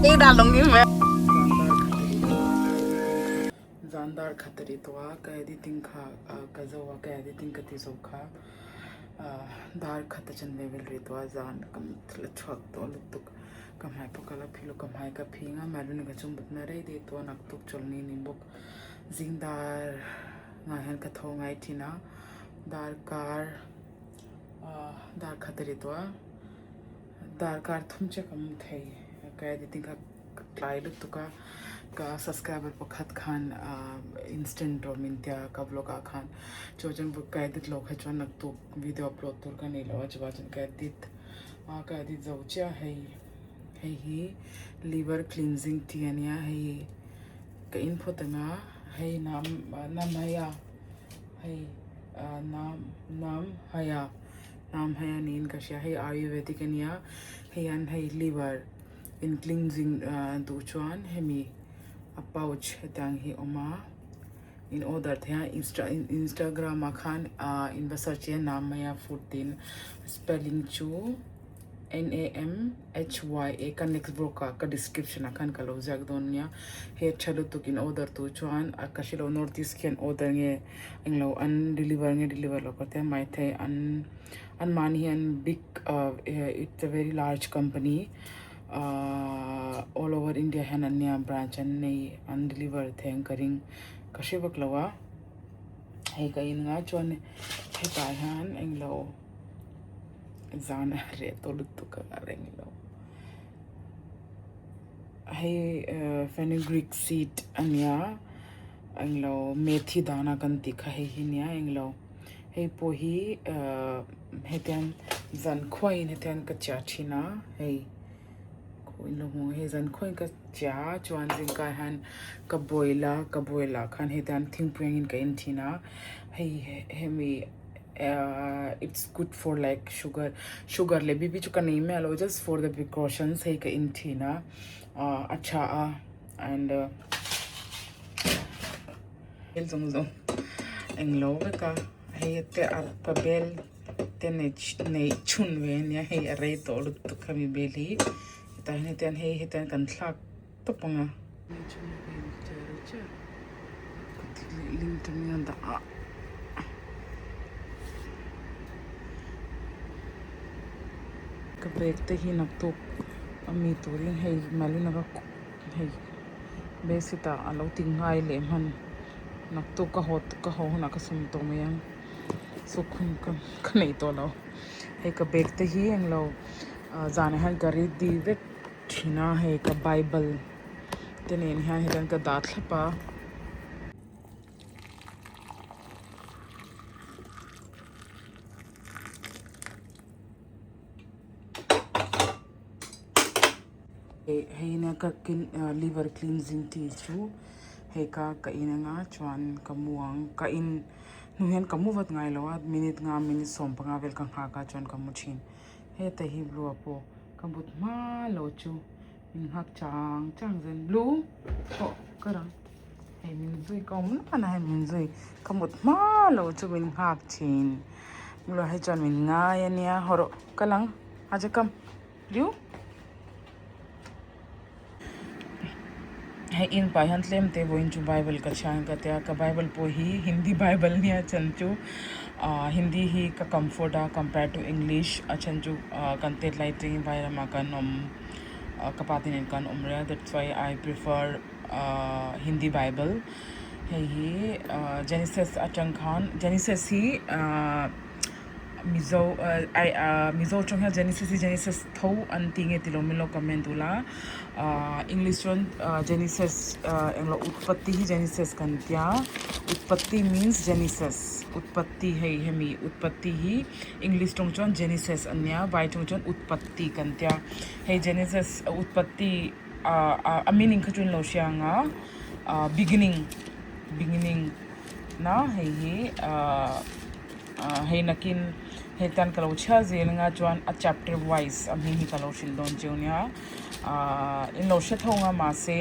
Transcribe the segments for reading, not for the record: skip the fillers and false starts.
ये डालूंगी मैं जानदार खतरी तो कैदी तिंखा कजवा कैदी तिंकती सोखा दार खत चंदे वेल रे तो जान कम छक तो लुक कम है पकला फिलो कम है का फिंगा मालून का चुम बतना रे दे तो नक तुक चलनी निम्बक जिंदार ngahen ka thong ngai thina dar khatari to dar kar thum che kam thai ka di ting ka klai lu to ka subscriber pakhat khan instant or mintya ka vlog a khan chojan bu ka dit lok ha chon nak to video upload tur ka nei lawa chwajan ka dit zaucha hai hi liver cleansing tea ania hai ka info tanga hey nam haya hey nam haya nin kasya hey ayurvedic ania hey an hey liver in cleansing tu chuan hemi a pouch hetang hi oma in order thya instagram akhan in search nam haya food tin spelling chu NAMHYA ka next broker ka description akan ka lo jak don nya he chalu to kin order to chuan akashilo notice ken order nge englo un deliver lo kote mai the an man hi an big it's a very large company all over India han anya branch an nei un deliver theng karing kashibak lawa he ka in nga chuan he ta han englo zana re tolu tu ka renglo hey fenugreek seed anya anglo methi dana kan tikha he hinia anglo hey po hi heten zan khoin heten ka cha thina hey khoin lo mo he zan khoin ka cha chuan jing ka han ka boila khan hetan thingpuang in ka in thina hey hemi it's good for like sugar le bibi chuka nahi me allow just for the precautions hey ka in thina acha and el zong englo ka hey te a bel te ne chun ve nya hey re to lu to khami beli ta ne ten hey hetan kan thlak to panga chun ve cha ling tum da ka break te hi nak tok ami turin hei maluna ka hei besita alo ting hai le man nak tok ka ho na ka sum to mayang so khun ka nei to lo hei ka break te hi eng lo zane han gari di vek thina hei ka bible tenen han hidan ka dat thapa hey na ka liver cleansing tea chu hey ka ina nga chuan kamuang ka in nuhen kamu wat ngai lawa minute som panga vel ka kha ka chuan kamu thin he te hi blue apo kabut ma lo chu in hak chang zen blue ko kara hey min zui kom na na min zui kamut ma lo chu min hak thin lo he chuan min nga ya nia horo kalang aja kam liu है इन पाहन लेम ते वो इंचु Bible का छान का त्या का Bible po ही Hindi Bible निया चंचु हिंदी ही का कंफर्ट आ कंपेयर टू इंग्लिश चंचु कंटेंट लाइटिंग वायरा मा का नम कपातिन kan umra that's why I prefer Hindi Bible है ही Genesis atang khan Genesis he Mizo chong Genesis thau antinge tilomilo kamendula English one Genesis englo utpatti hi Genesis kan tia utpatti means Genesis utpatti hai hemi utpatti hi English tong chon Genesis anya bai tong chon utpatti kan tia hey Genesis utpatti a meaning khachun lo sianga beginning na hey hey nakin hetan kalau cha zel nga chuan a chapter wise a mi kalau shil don chunia in lo she thonga ma se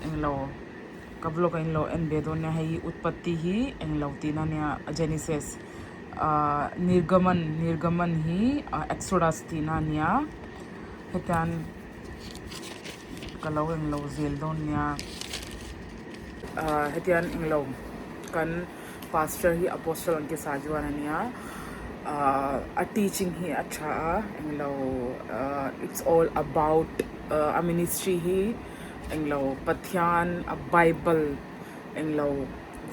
in lo kablo ka in lo en be don na hi utpatti hi en lo tina nya Genesis nirgaman hi exodus tina nya hetan kalau eng lo zel don nia hetian eng lo kan pastor hi apostle an ke sajuan ania a teaching hi acha eng lo it's all about a ministry hi eng lo pathian a bible eng lo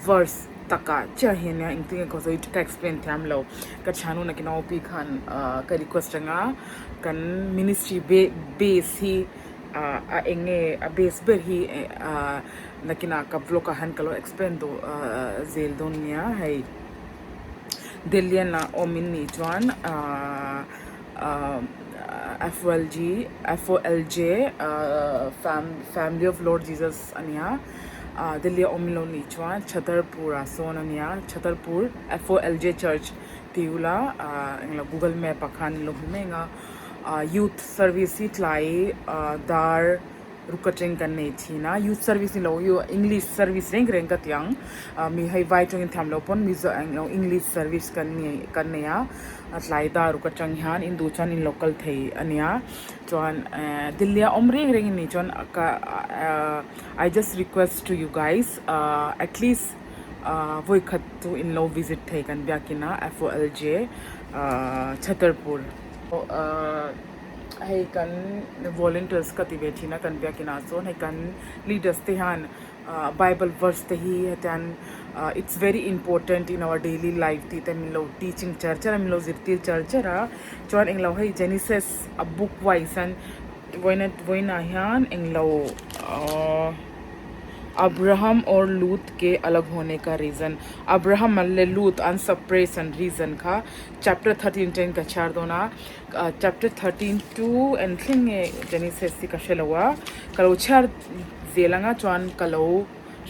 verse taka cha henia ing ting ko so to explain tham lo ka chanu na kinau pi khan ka request nga kan ministry base hi a enge a base ber hi nakina ka vlog ka han kalo explain do zel don nia hai Deliana Omini Juan FOLJ Family of Lord Jesus Ania Delia Omilo Nichuan Chatarpur Son Ania Chatarpur FOLJ Church Tiula Google Map Akhan Lohumenga Youth Service Tlai Dar Rukating kan nei thina youth service ni lo yo English service reng ka tiang mi hai vai tong in tham lo pon mi zo ang lo English service kan ne ya atlai da rukatang han in du chan in local thei ania chuan dillia omring reng ni chuan ka I just request to you guys at least voi khat to in lo visit thei kan byakina FOLJ Chhatarpur hay kan volunteers ka ti bethina kan bia kina so hay kan leaders te han bible verse te hi tan it's very important in our daily life ti tan lo teaching church ra lo zirtil church ra chuan eng lo hay Genesis a book wise and voina hian eng lo Abraham और लूत के अलग होने का reason Abraham अल्ले लूत अनसप्रेसन reason का chapter 13 10 का चार दोना चैप्टर 13 2 एंड थिंगे जेनेसिस का शलवा कलो चार जेलंगा चुआन कलो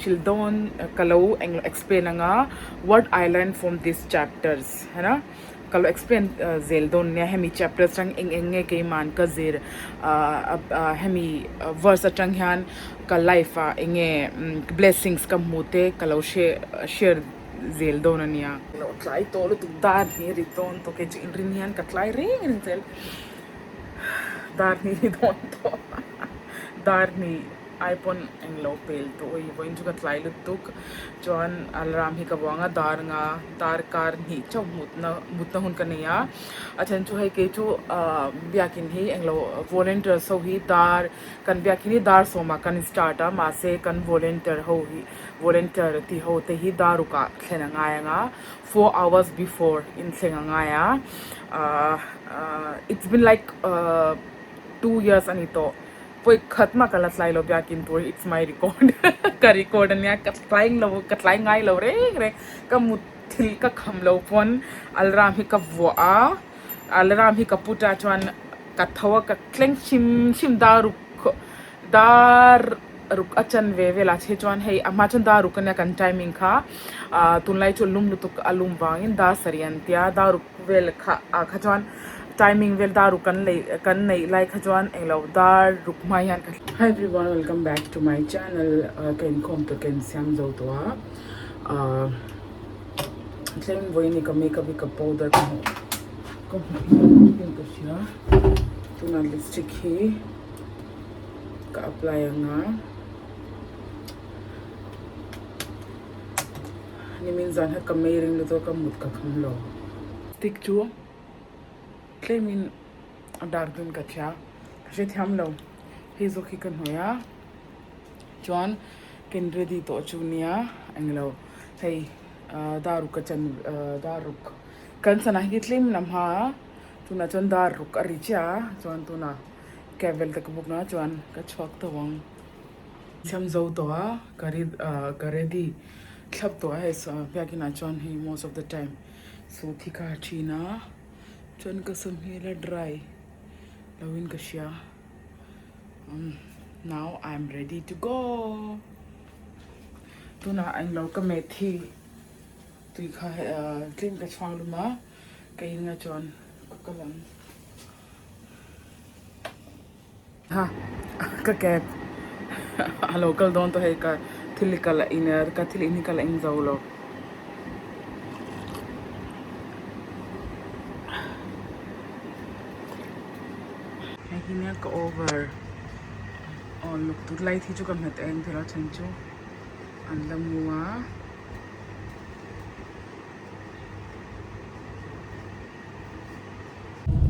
शिल्दोन कलो एक्सप्लेनंगा what I learn from this chapters है ना kalau explain zeldon ne hemi chapters tang enge ke man ka zir hemi verse tang han ka life enge blessings kam mute kalau share zeldon ania no try to lu dar ni riton to ke in rinian ka try ring zel dar ni don to dar ni iPhone eng lo pel to oi voin chu ka tlai lu tuk chuan alarm hi ka wanga dar kar ni chau mutna hun ka neya achen chu hai ke chu biakin hi eng lo volunteer so hi dar kan biakin hi dar soma kan start ma se kan volunteer ti ho te hi daru ka thlena nga 4 hours before in thlena nga ya it's been like 2 years anito poi khatma kala slai lo byakin to it's my record ka record nya ka slai ngai lo re ka muthil ka kham lo pon alram hi ka voa alram hi ka puta chuan ka thawa ka kleng chim dar ruk achan ve la che chuan hei ama chun da ruk nya kan timing kha tunlai chu lum lutuk alum wangin da sarian tia da ruk vel kha chuan timing vel daru kan nei like khajwan englo dar rukmayan hi everyone welcome back to my channel ken kom to ken siam zo to claim voini ka makeup ka powder ko ko sia tuna lipstick hi ka apply nga ni min zan ha ka meiring lo to ka mut ka khamlo stick chu claiming dargun ka cha je tham lo he zo ki kan hoya John ken ready to chunia anglo hey daru ka chan daru kan sana hi claim nam ha tuna chon daru ka ri cha chon tuna kevel tak buk na chon ka chwak to wang cham zo to ka ready khlap to hai so pyakina chon he most of the time so thika china chon ka sam hela dry lawin ka siya now I'm ready to go tuna ang law ka methi tui kha clean ka chwang luma kai nga chon kalam ha ka ke local don to hai ka thilikala iner ka thilinikala in zawlo hinya ka over on look tu lai thi chu kam het eng thela chen chu an lam nuwa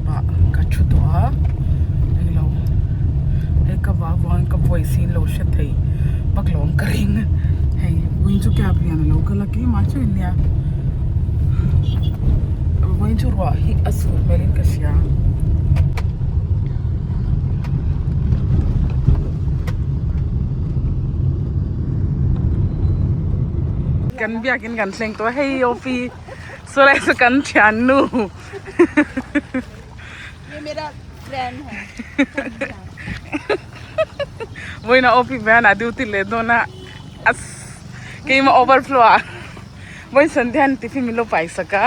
ba ka chu to a ei lo ei ka wa wan ka voice in lo she thei bak long ka ring hei win chu kya prian lo ka la ki ma chu nya win chu ro hi asur melin ka siaกันเบียกินกันเซ็งตัวให้โยฟีสไลด์สกันฉานนู ये मेरा friend है वही ना ओफी बहन आदि उती ले दो ना अस कहीं में ओवरफ्लो आ वही संध्या टिफिन मिलो पाई सका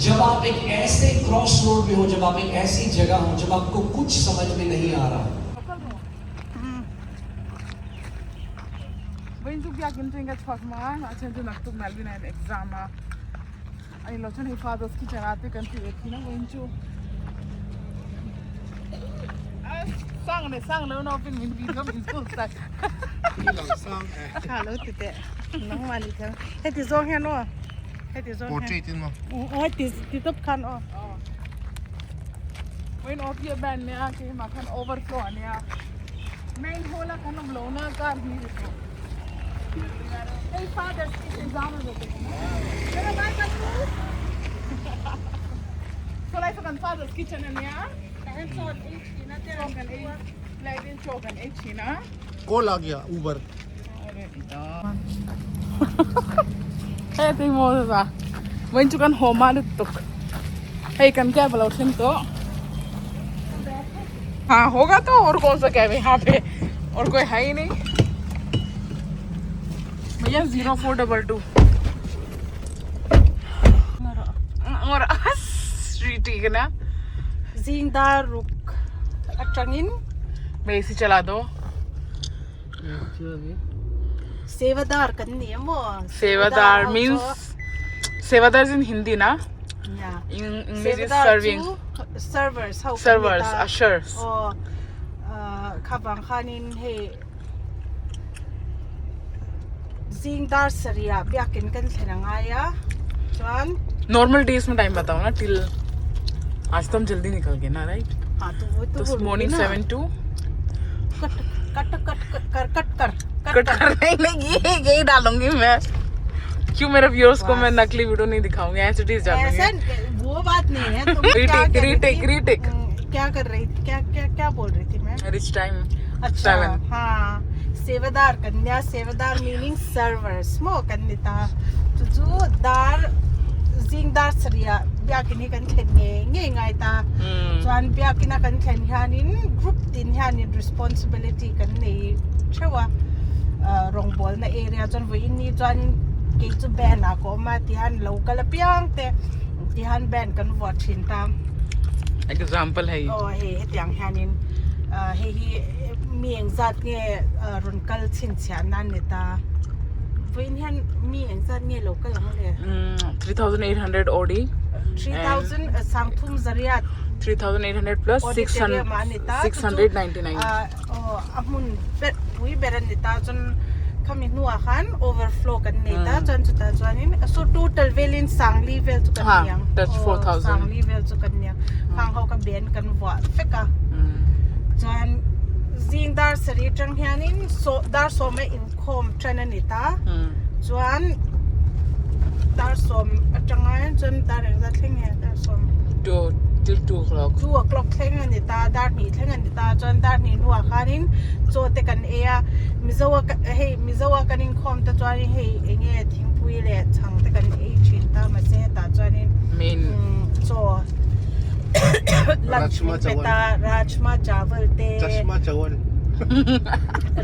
जब आप एक ऐसे क्रॉस रोड पे हो जब आप एक ऐसी जगह हो जब आपको कुछ समझ में नहीं आ रहा वही तो क्या किन चेंगे छठ माँ अच्छा जो नक्तुक मेलविन है एग्जाम आ आई लोचन हिफाजत की चलाते कंट्री देखी ना वही जो sangแล้วเนาะเป็นมินก็มินสุดสัก ค่ะแล้วติดแต่น้องมาลิครับให้ติดซองแค่นู้นให้ติดซองแค่ portrait in mo. ให้ติดตุ๊บคันอ๋อ when of your bandเนี่ยคือมาคัน overflow เนี่ย main hole คันลงโลน่าก็มีไอ้ father is exam เลยแล้วมาคันso like คัน father's kitchen เนี่ยกันสอนอีกทีนะเจ้ากันเองไล่เป็นโชว์กันเองทีนะ Call आ गया Uber. Hey, ting mo sa. When you can home out tuk. Hey, can क्या बोला उठन तो? हाँ होगा तो और कौन सा क्या है यहाँ पे और कोई है ही नहीं भैया 0422 और ठीक है ना जिंदार रुक अचंगिन मैं इसी चला दो सेवादार करनी है वो सेवादार means सेवादार in Hindi ना yeah in English is serving servers how servers ushers oh खबang खानिन है जिंदार सरिया ब्याकिन कन थेरंगाया चुन नॉर्मल डेज में टाइम बताओ ना टिल आज तो हम जल्दी निकल गए ना राइट हाँ तो वो तो मॉर्निंग 7 to कट नहीं यही डालूंगी मैं क्यों मेरे व्यूअर्स को मैं नकली वीडियो नहीं दिखाऊंगी ऐसे चीज ऐसा डालूंगी वो बात नहीं है तुम क्या कर रही थी? रीटेक क्या कर रही थी क्या बोल रही थी मैं रिच टाइम अच्छा हाँ सेवादार कन्या सेवादार मीनिंग सर्वर्स मो कन्निता तो जो दार जिंदार सरिया ब्याकिनी कन खेने ngai ta chuan ब्याकिना कन खेन हानिन ग्रुप दिन हानिन रिस्पांसिबिलिटी कन nei chewa rongbol na area chuan voi ni chuan ke chu ban a ko ma ti han local piang te ti han ban kan wa thin ta example है oh he tiang hanin he mieng zat nge ronkal chin chhan nan neta voin han mieng zat nge local ang le 3800 OD 3000 sangthum zariat 3800 plus 699 oh amun bet pui beran neta chon kami nuwa khan overflow kan neta chon chuta chuanin so total velin sangli vel chu kan niang that's 4000 sangli vel chu kan niang khang ho ka ben kan wa feka chuan zingdar sari tang hianin so dar so me income chana neta chuan dar som atangai chuan dar da thleng he dar som till 2 o'clock 2 o'clock thleng ani ta dar ni thleng ani ta chuan dar ni nuwa khanin cho te kan ea mizowa kanin khom ta chuan hei enge thingpui le chang te kan e chin ta ma se ta chuanin main so rajma chawal te Chashma chawal.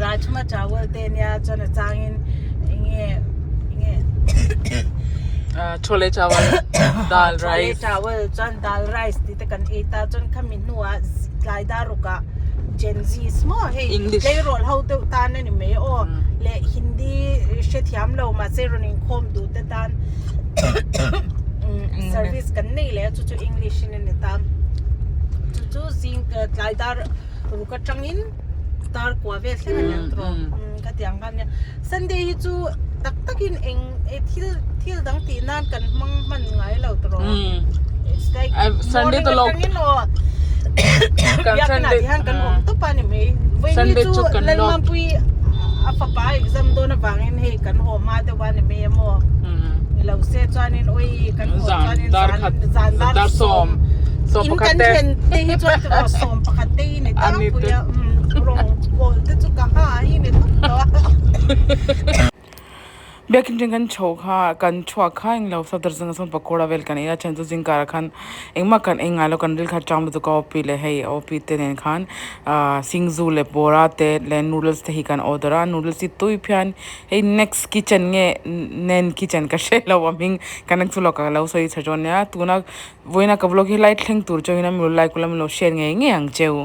rajma chawal te nya chana changin inge chole चावल दाल rice chawal chan dal rice ti te kan eta chon khamin nuwa laida ruka gen z smo hey English. le rol how te tan ni me o le hindi she thiam lo ma se running khom du te tan service kan nei le chu english ni ta chu zing tlai dar ru ka tangin dar kwa ve thlen yang tro ka tiang kan Sunday hi chu tak takin eng e thil dang ti nan kan mang man ngai lo tro it's like Sunday to log kan Sunday kan hom to pa ni me Sunday chu lan ma pui a fa pa exam do na wangin he kan hom ma de wan me mo lo se chuanin oi kan ho chuanin zan dar som pakate in kan te hi chuan to som pakate ni ta puya rong ko te chu ka ha hi ni to Biakin jengkan chokha kan chua kha eng lau sa darzang son pakoda vel kan ina chanzu jingkar khan engma kan engalo kan ril kha cham to ka opi le hey opi ten khan singzu le bora te le noodles te hi kan odera noodles ti tui phian hey next kitchen nge nen kitchen ka she lo waming kanak chu lo ka lo so I chajon ya tuna voina ka vlog hi light thleng tur cho hina mi like kulam lo share nge ang cheu